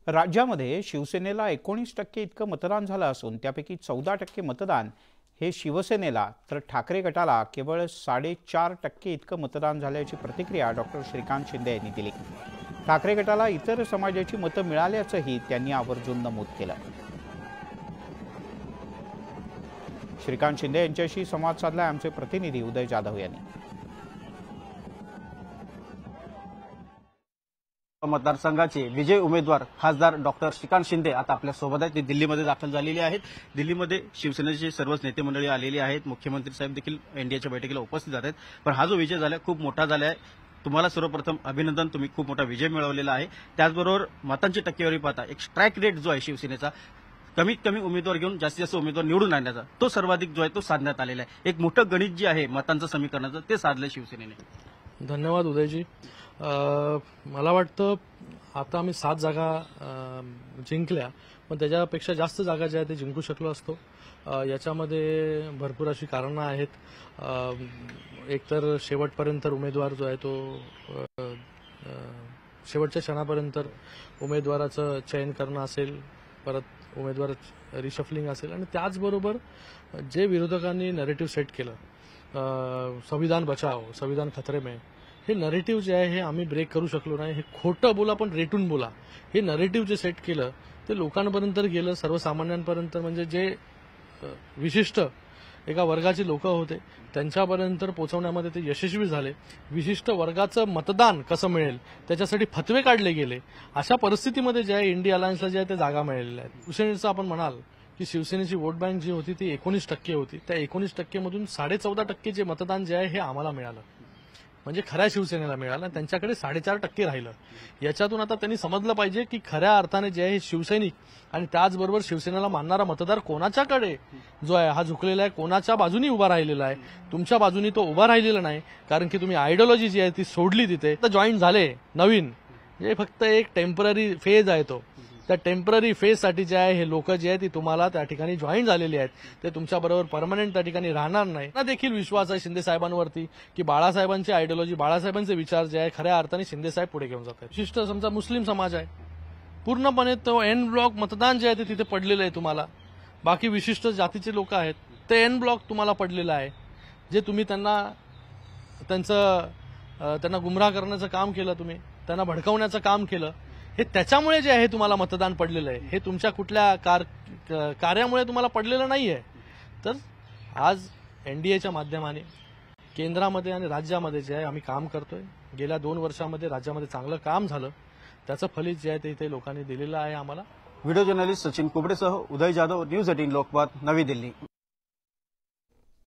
राज्यामध्ये शिवसेनेला 19% इतकं मतदान झालं असून त्यापैकी 14% मतदान हे शिवसेनेला तर ठाकरे गटाला केवळ 4.5% इतकं मतदान झाल्याची प्रतिक्रिया डॉक्टर श्रीकांत शिंदे यांनी दिली। ठाकरे गटाला इतर समाजाची मतं मिळाल्याचंही त्यांनी आवर्जून नमूद केलं। श्रीकांत शिंदे यांच्याशी संवाद साधला आमचे प्रतिनिधी उदय जाधव यांनी। मतदारसंघाचे विजयी उमेदवार खासदार डॉक्टर श्रीकांत शिंदे आता आपल्या सोबत आहेत। ते दिल्लीमध्ये दाखल झालेले आहेत। दिल्लीमध्ये शिवसेनेचे सर्वच नेते मंडळी आलेली आहेत। मुख्यमंत्री साहेब देखील एनडीएच्या बैठकीला उपस्थित आहेत। पण हा जो विजय झाला खूप मोठा झाला आहे। तुम्हाला सर्वप्रथम अभिनंदन, तुम्ही खूप मोठा विजय मिळवलेला आहे। त्याचबरोबर मतांची टक्केवारी पाहता एक स्ट्राईक रेट जो आहे शिवसेनेचा कमीत कमी उमेदवार घेऊन जास्तीत जास्त उमेदवार निवडून आणण्याचा तो सर्वाधिक जो आहे तो साधण्यात आलेला आहे। एक मोठं गणित जे आहे मतांचं समीकरणाचं ते साधलं शिवसेनेने। धन्यवाद उदयजी। मला वाटतं आता आम्ही 7 जागा जिंकल्या, पण त्याच्यापेक्षा जास्त जागा ज्या आहेत ते जिंकू शकलो असतो। याच्यामध्ये भरपूर अशी कारणं आहेत। एकतर शेवटपर्यंत उमेदवार जो आहे तो शेवटच्या क्षणापर्यंत उमेदवाराचं चयन करणं असेल, परत उमेदवार रिशफलिंग असेल, आणि त्याचबरोबर जे विरोधकांनी नरेटिव्ह सेट केलं संविधान बचाव संविधान खतरे में, हे नरेटिव्ह जे आहे हे आम्ही ब्रेक करू शकलो नाही। हे खोटं बोला पण रेटून बोला, हे नरेटिव्ह जे सेट केलं ते लोकांपर्यंत गेलं, सर्वसामान्यांपर्यंत, म्हणजे जे विशिष्ट एका वर्गाची लोक होते त्यांच्यापर्यंत पोहोचवण्यामध्ये ते यशस्वी झाले। विशिष्ट वर्गाचं मतदान कसं मिळेल त्याच्यासाठी फतवे काढले गेले। अशा परिस्थितीमध्ये जे आहे इंडिया अलायन्सला जे आहे ते जागा मिळालेल्या आहेत। शिवसेनेचं आपण म्हणाल की शिवसेनेची वोट बँक जी होती ती 19% होती। त्या 19% मधून 14.5% जे मतदान जे आहे हे आम्हाला मिळालं, म्हणजे खऱ्या शिवसेनेला मिळालं। त्यांच्याकडे 4.5% राहिलं। याच्यातून आता त्यांनी समजलं पाहिजे की खऱ्या अर्थाने जे आहे शिवसैनिक आणि त्याचबरोबर शिवसेनेला मानणारा मतदार कोणाच्याकडे जो आहे हा झुकलेला आहे, कोणाच्या बाजूनी उभा राहिलेला आहे। तुमच्या बाजूनी तो उभा राहिलेला नाही, कारण की तुम्ही आयडियोलॉजी जी आहे ती सोडली तिथे। तर जॉईन झाले नवीन, हे फक्त एक टेम्पररी फेज आहे तो। त्या टेम्पररी फेजसाठी जे आहे हे लोक जे आहे ती तुम्हाला त्या ठिकाणी जॉईन झालेली आहेत, ते तुमच्याबरोबर परमनंट त्या ठिकाणी राहणार नाही। ना देखील विश्वास आहे शिंदे साहेबांवरती की बाळासाहेबांची आयडियोलॉजी, बाळासाहेबांचे विचार जे आहे खऱ्या अर्थाने शिंदे साहेब पुढे घेऊन जातात। विशिष्ट समजा मुस्लिम समाज आहे, पूर्णपणे तो एन ब्लॉक मतदान जे आहे ते तिथे पडलेलं आहे तुम्हाला। बाकी विशिष्ट जातीचे लोक आहेत ते एन ब्लॉक तुम्हाला पडलेलं आहे, जे तुम्ही त्यांना गुमराह करण्याचं काम केलं, तुम्ही त्यांना भडकवण्याचं काम केलं। हे त्याच्यामुळे जे आहे तुम्हाला मतदान पडलेलं आहे, हे तुमच्या कुठल्या कार्यामुळे तुम्हाला पडलेलं नाहीये। तर आज एनडीएच्या माध्यमाने केंद्रामध्ये आणि राज्यामध्ये जे आहे आम्ही काम करतोय। गेल्या 2 वर्षामध्ये राज्यामध्ये चांगलं काम झालं, त्याचं फलित जे आहे ते इथे लोकांनी दिलेलं आहे आम्हाला। व्हिडिओ जर्नलिस्ट सचिन कुबडेसह उदय जाधव, न्यूज 18 लोकमत, नवी दिल्ली।